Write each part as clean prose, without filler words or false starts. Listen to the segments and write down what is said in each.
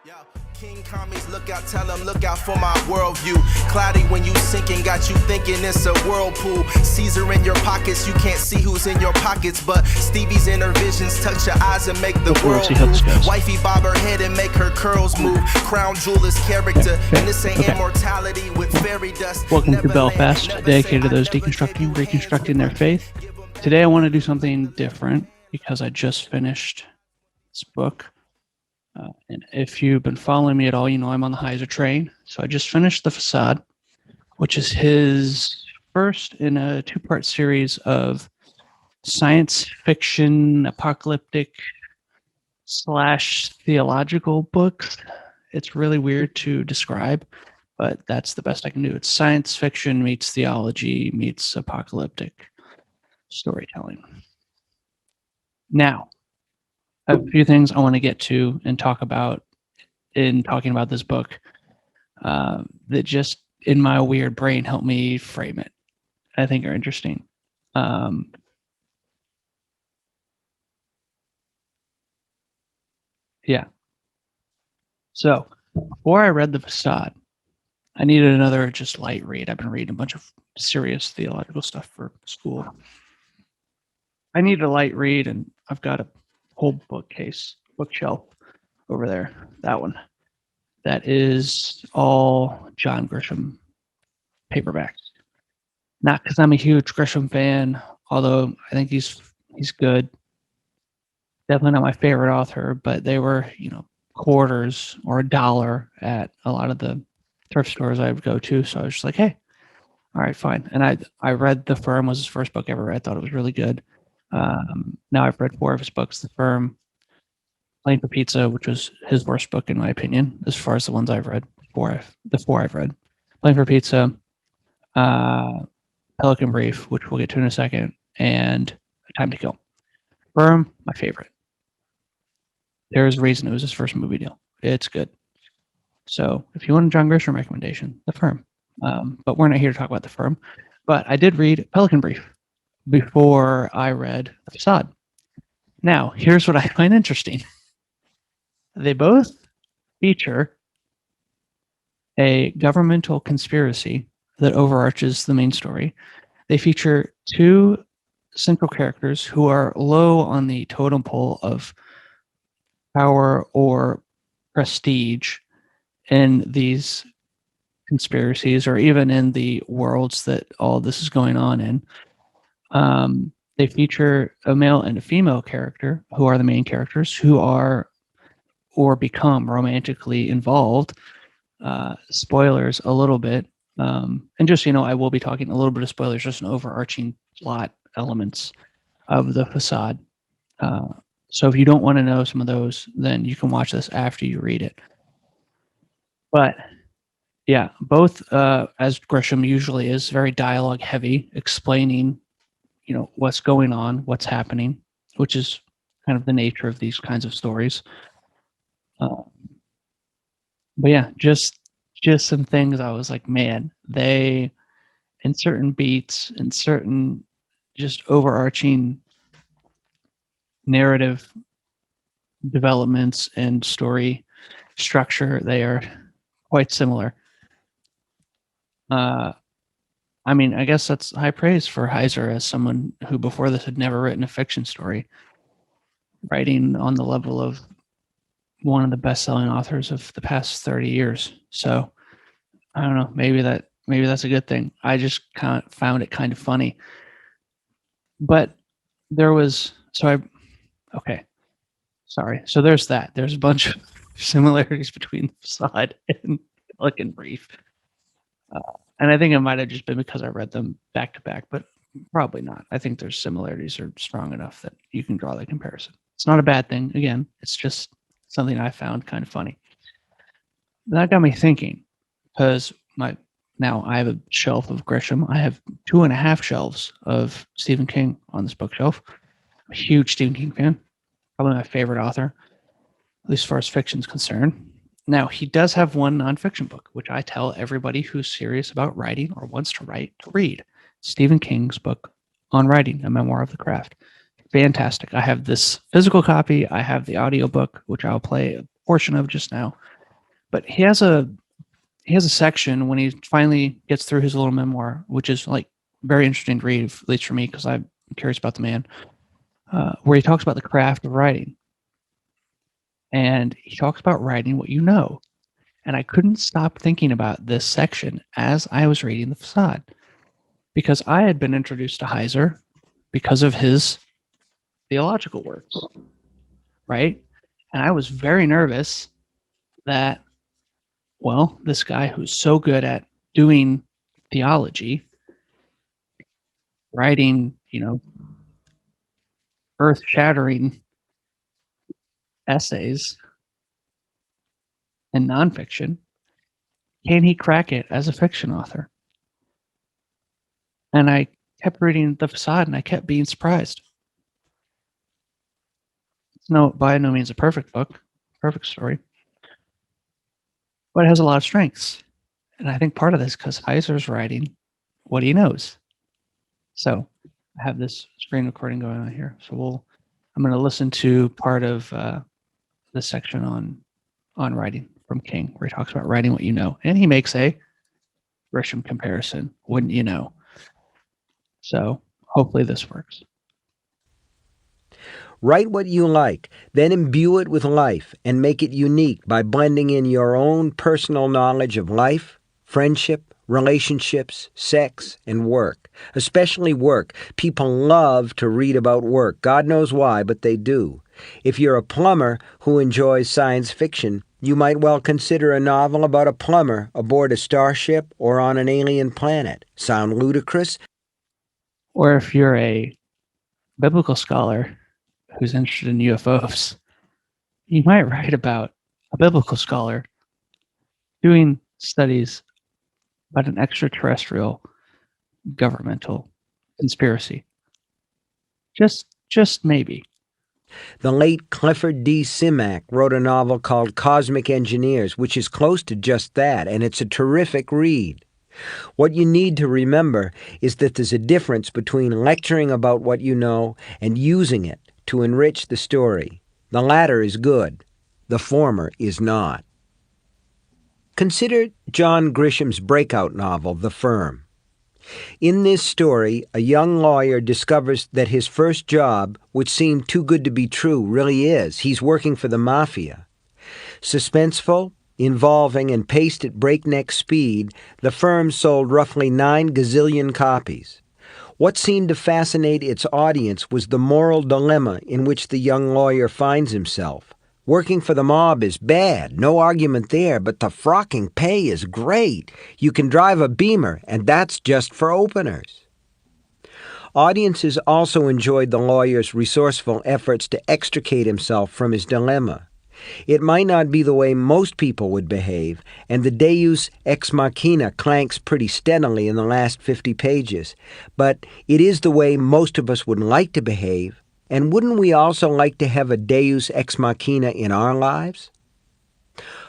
Yo, King Commies, look out, tell them, look out for my worldview. Cloudy when you sinking, got you thinking it's a whirlpool. Caesar in your pockets, you can't see who's in your pockets, but Stevie's inner visions touch your eyes and make the world move. Wifey bob her head and make her curls move. Crown jewel is character, and this ain't immortality with fairy dust. Welcome to Belfast, dedicated to those deconstructing, reconstructing their faith. Today I want to do something different because I just finished this book. And if you've been following me at all, you know I'm on the Heiser train. So I just finished The Facade, which is his first in a two-part series of science fiction, apocalyptic / theological books. It's really weird to describe, but that's the best I can do. It's science fiction meets theology meets apocalyptic storytelling. Now, a few things I want to get to and talk about in talking about this book that just in my weird brain help me frame it. I think are interesting. Yeah. So before I read The Facade, I needed another just light read. I've been reading a bunch of serious theological stuff for school. I needed a light read, and I've got a whole bookshelf over there. That one. That is all John Grisham paperbacks. Not because I'm a huge Grisham fan, although I think he's good. Definitely not my favorite author, but they were, quarters or $1 at a lot of the thrift stores I would go to. So I was just like, hey, all right, fine. And I read The Firm, was his first book ever read. I thought it was really good. Now I've read 4 of his books: The Firm, Playing for Pizza, which was his worst book in my opinion, as far as the ones I've read. The four I've read: Playing for Pizza, Pelican Brief, which we'll get to in a second, and Time to Kill. Firm, my favorite. There's a reason it was his first movie deal. It's good. So if you want a John Grisham recommendation, The Firm. But we're not here to talk about The Firm. But I did read Pelican Brief before I read The Facade. Now, here's what I find interesting. They both feature a governmental conspiracy that overarches the main story. They feature 2 central characters who are low on the totem pole of power or prestige in these conspiracies, or even in the worlds that all this is going on in. They feature a male and a female character who are the main characters, who are or become romantically involved. Spoilers a little bit. And just, I will be talking a little bit of spoilers, just an overarching plot elements of The Facade. So if you don't want to know some of those, then you can watch this after you read it. But yeah, both, as Grisham usually is, very dialogue heavy, explaining what's going on, what's happening, which is kind of the nature of these kinds of stories. But yeah, just some things I was like, man, they, in certain beats, in certain just overarching narrative developments and story structure, they are quite similar. I guess that's high praise for Heiser as someone who before this had never written a fiction story, writing on the level of one of the best-selling authors of the past 30 years. So I don't know, maybe that's a good thing. I just kind of found it kind of funny. But there was, okay, sorry. So there's that. There's a bunch of similarities between The Facade and Pelican Brief. And I think it might have just been because I read them back to back, but probably not. I think their similarities are strong enough that you can draw that comparison. It's not a bad thing. Again, it's just something I found kind of funny. That got me thinking, because now I have a shelf of Grisham. I have 2.5 shelves of Stephen King on this bookshelf. I'm a huge Stephen King fan. Probably my favorite author, at least as far as fiction is concerned. Now, he does have one nonfiction book, which I tell everybody who's serious about writing or wants to write to read. Stephen King's book on writing, A Memoir of the Craft. Fantastic. I have this physical copy. I have the audiobook, which I'll play a portion of just now. But he has a section when he finally gets through his little memoir, which is like very interesting to read, at least for me, because I'm curious about the man, where he talks about the craft of writing. And he talks about writing what you know. And I couldn't stop thinking about this section as I was reading The Facade, because I had been introduced to Heiser because of his theological works, right? And I was very nervous that, well, this guy who's so good at doing theology, writing, earth-shattering essays and nonfiction, can he crack it as a fiction author? And I kept reading The Facade, and I kept being surprised. It's by no means a perfect book, perfect story, but it has a lot of strengths. And I think part of this because Heiser's writing what he knows. So I have this screen recording going on here. So I'm going to listen to part of this section on writing from King, where he talks about writing what you know. And he makes a Grisham comparison, wouldn't you know? So hopefully this works. Write what you like, then imbue it with life and make it unique by blending in your own personal knowledge of life, friendship, relationships, sex, and work. Especially work. People love to read about work. God knows why, but they do. If you're a plumber who enjoys science fiction, you might well consider a novel about a plumber aboard a starship or on an alien planet. Sound ludicrous? Or if you're a biblical scholar who's interested in UFOs, you might write about a biblical scholar doing studies about an extraterrestrial governmental conspiracy. Just maybe. The late Clifford D. Simak wrote a novel called Cosmic Engineers, which is close to just that, and it's a terrific read. What you need to remember is that there's a difference between lecturing about what you know and using it to enrich the story. The latter is good. The former is not. Consider John Grisham's breakout novel, The Firm. In this story, a young lawyer discovers that his first job, which seemed too good to be true, really is. He's working for the mafia. Suspenseful, involving, and paced at breakneck speed, The Firm sold roughly 9 gazillion copies. What seemed to fascinate its audience was the moral dilemma in which the young lawyer finds himself. Working for the mob is bad, no argument there, but the frocking pay is great. You can drive a Beamer, and that's just for openers. Audiences also enjoyed the lawyer's resourceful efforts to extricate himself from his dilemma. It might not be the way most people would behave, and the Deus ex machina clanks pretty steadily in the last 50 pages, but it is the way most of us would like to behave. And wouldn't we also like to have a Deus ex machina in our lives?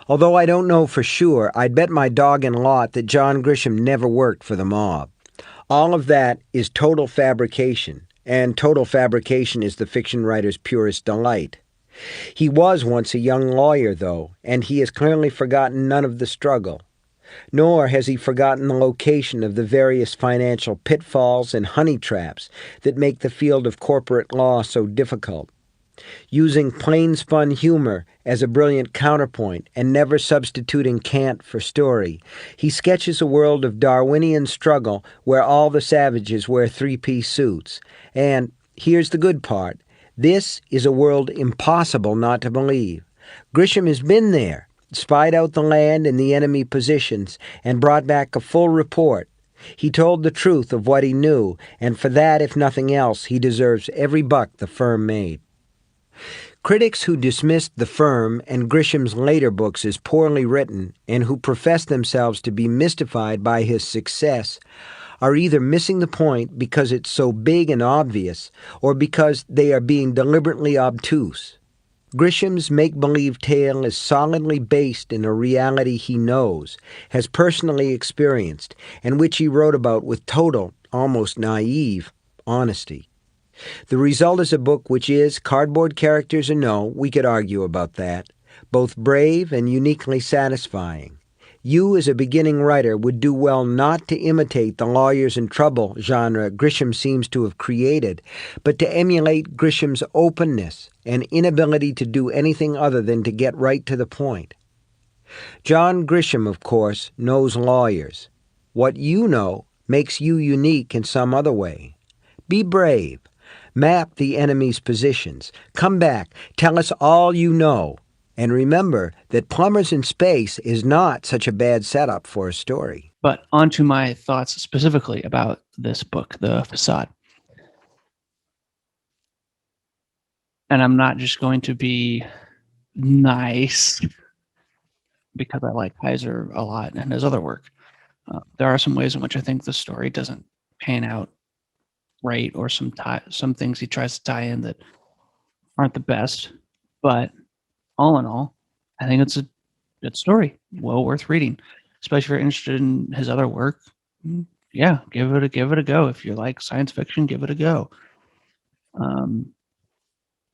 Although I don't know for sure, I'd bet my dog and lot that John Grisham never worked for the mob. All of that is total fabrication, and total fabrication is the fiction writer's purest delight. He was once a young lawyer, though, and he has clearly forgotten none of the struggle. Nor has he forgotten the location of the various financial pitfalls and honey traps that make the field of corporate law so difficult. Using plain-spun humor as a brilliant counterpoint and never substituting cant for story, he sketches a world of Darwinian struggle where all the savages wear three-piece suits. And here's the good part. This is a world impossible not to believe. Grisham has been there, spied out the land and the enemy positions, and brought back a full report. He told the truth of what he knew, and for that, if nothing else, he deserves every buck the firm made. Critics who dismissed The Firm and Grisham's later books as poorly written, and who profess themselves to be mystified by his success, are either missing the point because it's so big and obvious, or because they are being deliberately obtuse. Grisham's make-believe tale is solidly based in a reality he knows, has personally experienced, and which he wrote about with total, almost naive, honesty. The result is a book which is, cardboard characters or no, we could argue about that, both brave and uniquely satisfying. You, as a beginning writer, would do well not to imitate the lawyers in trouble genre Grisham seems to have created, but to emulate Grisham's openness and inability to do anything other than to get right to the point. John Grisham, of course, knows lawyers. What you know makes you unique in some other way. Be brave. Map the enemy's positions. Come back. Tell us all you know. And remember that Plumbers in Space is not such a bad setup for a story. But onto my thoughts specifically about this book, The Facade. And I'm not just going to be nice because I like Heiser a lot and his other work. There are some ways in which I think the story doesn't pan out right, or some things he tries to tie in that aren't the best. But all in all, I think it's a good story, well worth reading, especially if you're interested in his other work. Yeah, give it a go. If you like science fiction, give it a go.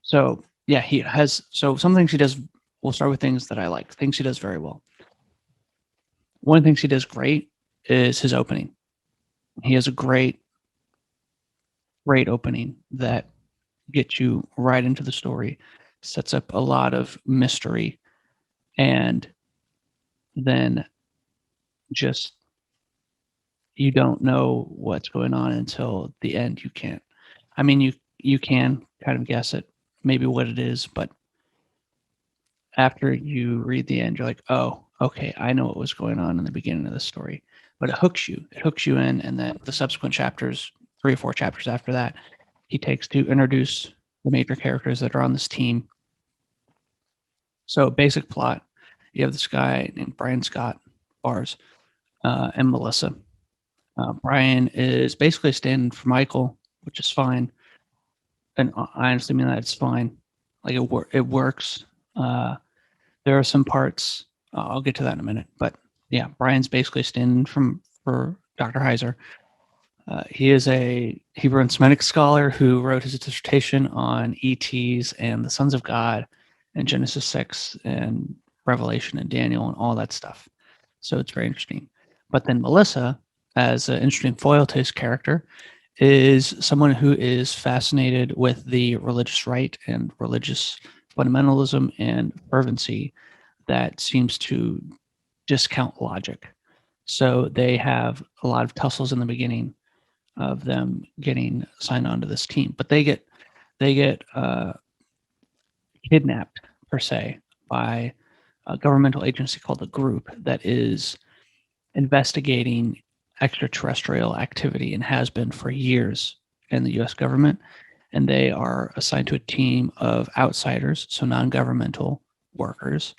So yeah, he has. So some things he does. We'll start with things that I like. Things he does very well. One of the things he does great is his opening. He has a great opening that gets you right into the story, sets up a lot of mystery, and then just you don't know what's going on until the end. You can't. I mean, you can kind of guess it, maybe what it is, but after you read the end, you're like, oh, okay, I know what was going on in the beginning of the story. But it hooks you. It hooks you in, and then the subsequent chapters, 3 or 4 chapters after that, he takes to introduce the major characters that are on this team. So basic plot, you have this guy named Brian Scott Bars and Melissa. Brian is basically standing for Michael, which is fine. And I honestly mean that it's fine. Like it works. There are some parts, I'll get to that in a minute, but yeah, Brian's basically standing for Dr. Heiser. He is a Hebrew and Semitic scholar who wrote his dissertation on ETs and the sons of God and Genesis 6 and Revelation and Daniel and all that stuff. So it's very interesting. But then Melissa, as an interesting foil to his character, is someone who is fascinated with the religious right and religious fundamentalism and fervency that seems to discount logic. So they have a lot of tussles in the beginning of them getting signed onto this team, but they get kidnapped per se by a governmental agency called the Group that is investigating extraterrestrial activity and has been for years in the U.S. government. And they are assigned to a team of outsiders, so non-governmental workers,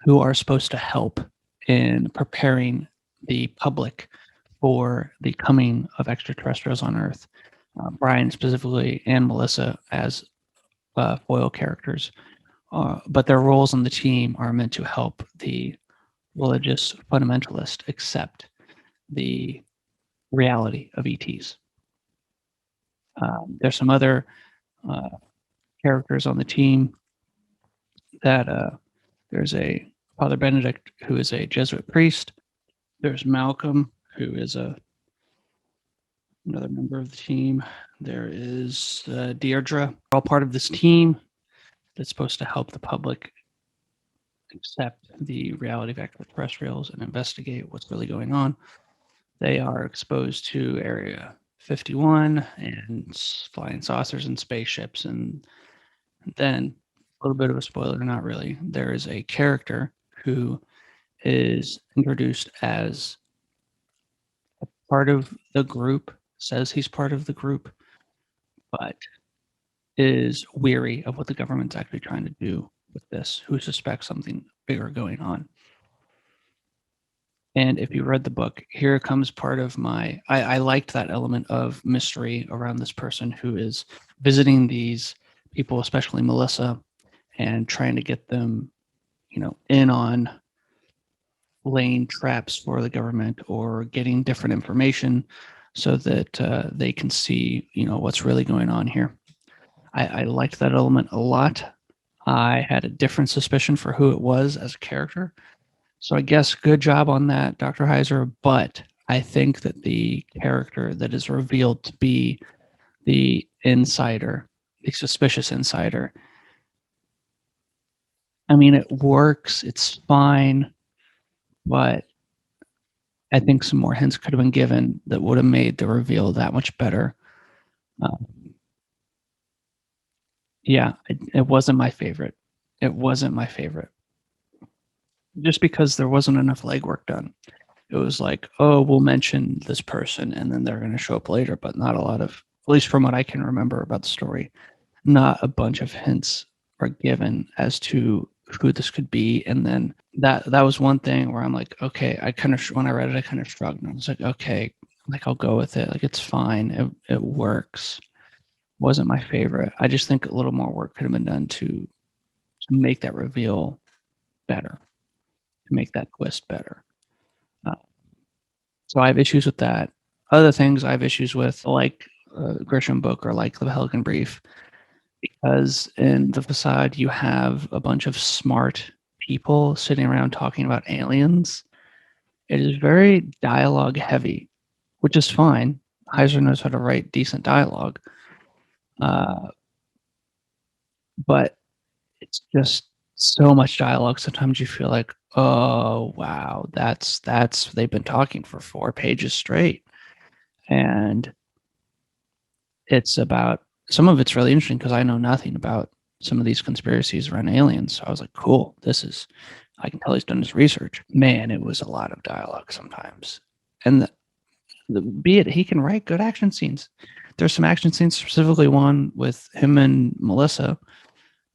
who are supposed to help in preparing the public for the coming of extraterrestrials on Earth. Brian specifically and Melissa as foil characters, but their roles on the team are meant to help the religious fundamentalist accept the reality of ETs. There's some other characters on the team that there's a Father Benedict, who is a Jesuit priest. There's Malcolm, who is another member of the team. There is Deirdre, all part of this team that's supposed to help the public accept the reality of extraterrestrials and investigate what's really going on. They are exposed to Area 51 and flying saucers and spaceships. And then, a little bit of a spoiler, not really, there is a character who is introduced as a part of the group, says he's part of the group, but is weary of what the government's actually trying to do with this, who suspects something bigger going on. And if you read the book, here comes part of I liked that element of mystery around this person who is visiting these people, especially Melissa, and trying to get them, in on laying traps for the government or getting different information so that they can see, what's really going on here. I liked that element a lot. I had a different suspicion for who it was as a character. So I guess good job on that, Dr. Heiser. But I think that the character that is revealed to be the insider, the suspicious insider, I mean, it works, it's fine, but I think some more hints could have been given that would have made the reveal that much better. Yeah, it wasn't my favorite. It wasn't my favorite. Just because there wasn't enough legwork done. It was like, oh, we'll mention this person and then they're going to show up later, but not a lot of, at least from what I can remember about the story, not a bunch of hints are given as to who this could be. And then that was one thing where I'm like, okay, I kind of, when I read it, I kind of shrugged and I was like, okay, like I'll go with it. Like it's fine. It works. Wasn't my favorite. I just think a little more work could have been done to make that reveal better, to make that twist better. So I have issues with that. Other things I have issues with, like Grisham book or like the Pelican Brief, because in the Facade you have a bunch of smart people sitting around talking about aliens. It is very dialogue heavy, which is fine. Heiser knows how to write decent dialogue, but it's just so much dialogue. Sometimes you feel like, oh wow, that's they've been talking for 4 pages straight, and it's about, some of it's really interesting because I know nothing about some of these conspiracies around aliens. So I was like, cool, I can tell he's done his research. Man, it was a lot of dialogue sometimes. And be it, he can write good action scenes. There's some action scenes, specifically one with him and Melissa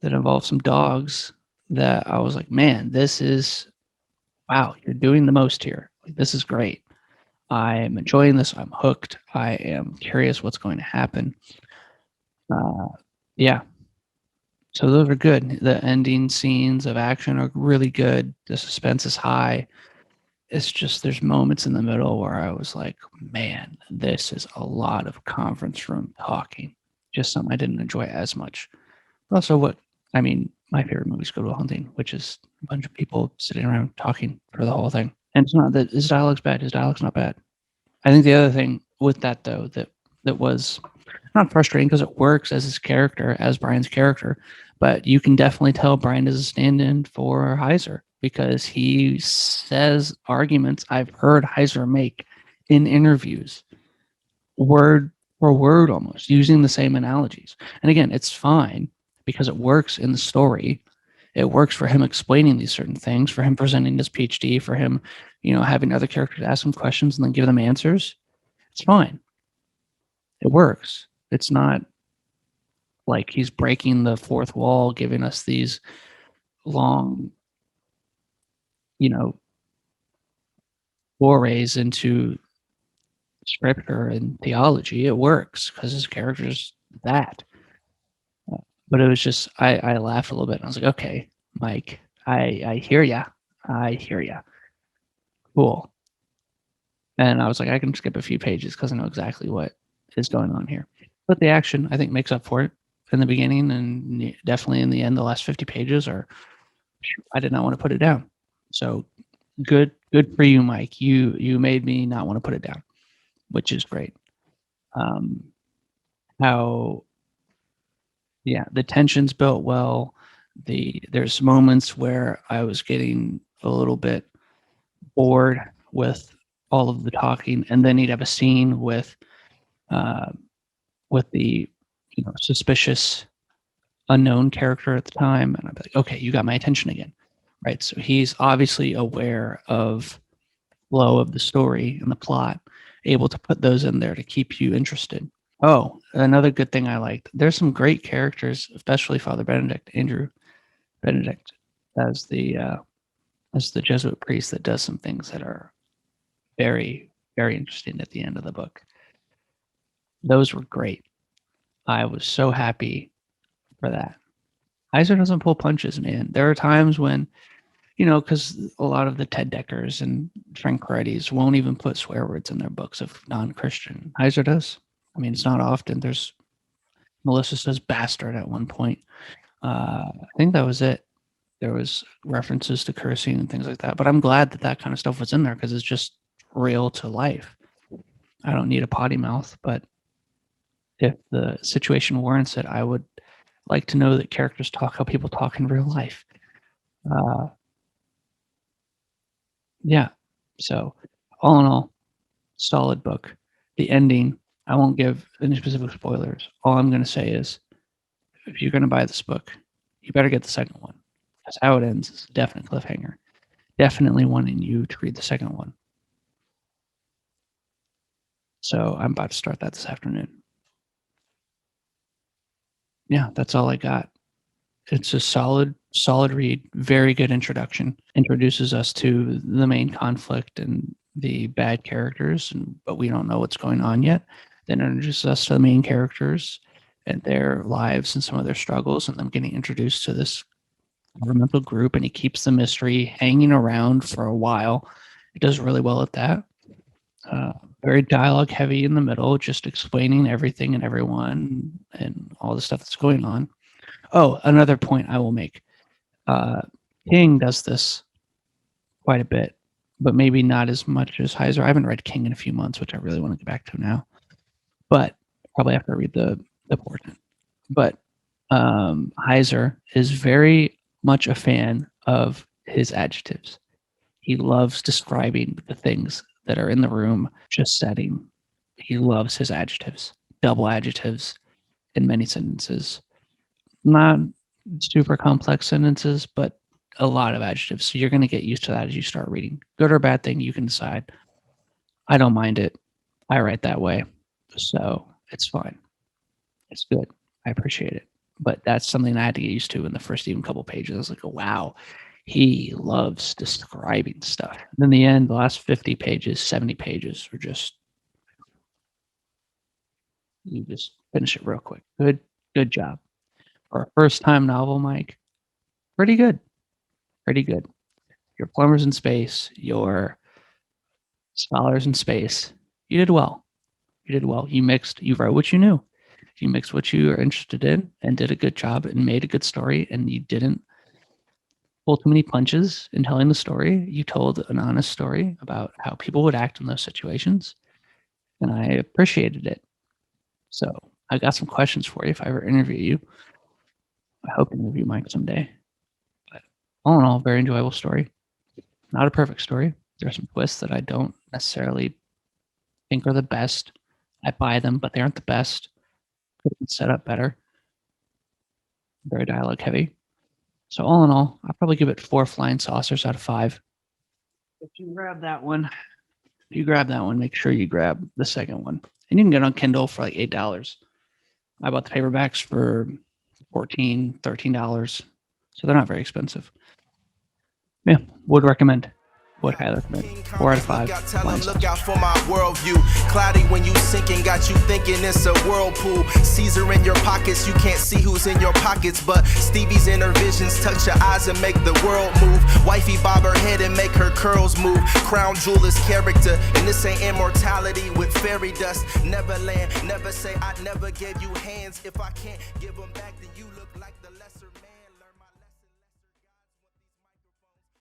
that involve some dogs, that I was like, man, wow, you're doing the most here. Like, this is great. I am enjoying this. I'm hooked. I am curious what's going to happen. Yeah. So those are good. The ending scenes of action are really good. The suspense is high. It's just there's moments in the middle where I was like, man, this is a lot of conference room talking. Just something I didn't enjoy as much. Also, my favorite movie is Good Will Hunting, which is a bunch of people sitting around talking for the whole thing. And it's not that his dialogue's bad. His dialogue's not bad. I think the other thing with that, though, that was not frustrating because it works as his character, as Brian's character, but you can definitely tell Brian is a stand-in for Heiser because he says arguments I've heard Heiser make in interviews, word for word almost, using the same analogies. And again, it's fine because it works in the story. It works for him explaining these certain things, for him presenting his PhD, for him, having other characters ask him questions and then give them answers. It's fine. It works. It's not like he's breaking the fourth wall, giving us these long, forays into scripture and theology. It works because his character's that. But it was just, I laughed a little bit. And I was like, okay, Mike, I hear ya. I hear ya. Cool. And I was like, I can skip a few pages because I know exactly what is going on here. But the action, I think, makes up for it in the beginning, and definitely in the end. The last 50 pages I did not want to put it down. So good for you, Mike. You made me not want to put it down, which is great. The tension's built well. There's moments where I was getting a little bit bored with all of the talking, and then he'd have a scene with the suspicious unknown character at the time, and I'd be like, okay, you got my attention again, right? So he's obviously aware of flow of the story and the plot, able to put those in there to keep you interested. Oh, another good thing I liked, there's some great characters, especially Father Benedict, Andrew Benedict, as the Jesuit priest that does some things that are very, very interesting at the end of the book. Those were great. I was so happy for that. Heiser doesn't pull punches, man. There are times when, because a lot of the Ted Deckers and Frank Peretti's won't even put swear words in their books of non-Christian. Heiser does. I mean, it's not often. Melissa says bastard at one point. I think that was it. There was references to cursing and things like that, but I'm glad that that kind of stuff was in there because it's just real to life. I don't need a potty mouth, but if the situation warrants it, I would like to know that characters talk how people talk in real life. Yeah. So, all in all, solid book. The ending, I won't give any specific spoilers. All I'm going to say is if you're going to buy this book, you better get the second one. Because how it ends is a definite cliffhanger. Definitely wanting you to read the second one. So I'm about to start that this afternoon. Yeah, that's all I got. It's a solid read. Very good introduction. Introduces us to the main conflict and the bad characters, but we don't know what's going on yet. Then introduces us to the main characters and their lives and some of their struggles, and them getting introduced to this governmental group, and he keeps the mystery hanging around for a while. It does really well at that. Very dialogue heavy in the middle, just explaining everything and everyone and all the stuff that's going on. Oh, another point I will make. King does this quite a bit, but maybe not as much as Heiser. I haven't read King in a few months, which I really want to get back to now. But probably after I read the portion. But Heiser is very much a fan of his adjectives. He loves describing the things that are in the room, just setting. He loves his adjectives, double adjectives in many sentences. Not super complex sentences, but a lot of adjectives. So you're going to get used to that as you start reading. Good or bad thing, you can decide. I don't mind it. I write that way. So it's fine. It's good. I appreciate it. But that's something I had to get used to in the first even couple pages. I was like, oh, wow, he loves describing stuff. And then the end, the last 50 pages, 70 pages are just, you just finish it real quick. Good job. For a first-time novel, Mike, pretty good. Pretty good. Your plumbers in space, your scholars in space, you did well. You did well. You wrote what you knew. You mixed what you are interested in and did a good job and made a good story, and you didn't pull too many punches in telling the story. You told an honest story about how people would act in those situations, and I appreciated it. So I got some questions for you if I ever interview you. I hope to interview Mike someday. But all in all, very enjoyable story. Not a perfect story. There are some twists that I don't necessarily think are the best. I buy them, but they aren't the best. Could have been set up better. Very dialogue heavy. So all in all, I'll probably give it 4 flying saucers out of 5. If you grab that one, make sure you grab the second one. And you can get it on Kindle for like $8. I bought the paperbacks for $14, $13. So they're not very expensive. Yeah, would recommend. Would highly recommend. 4 out of 5. Tell them, look out for my worldview. Cloudy when you sinking, got you thinking it's a whirlpool. Caesar in your pockets, you can't see who's in your pockets, but Stevie's inner visions touch your eyes and make the world move. Wifey bob her head and make her curls move. Crown jewel is character, and this ain't immortality with fairy dust. Neverland, never say I never gave you hands. If I can't give them back, then you look like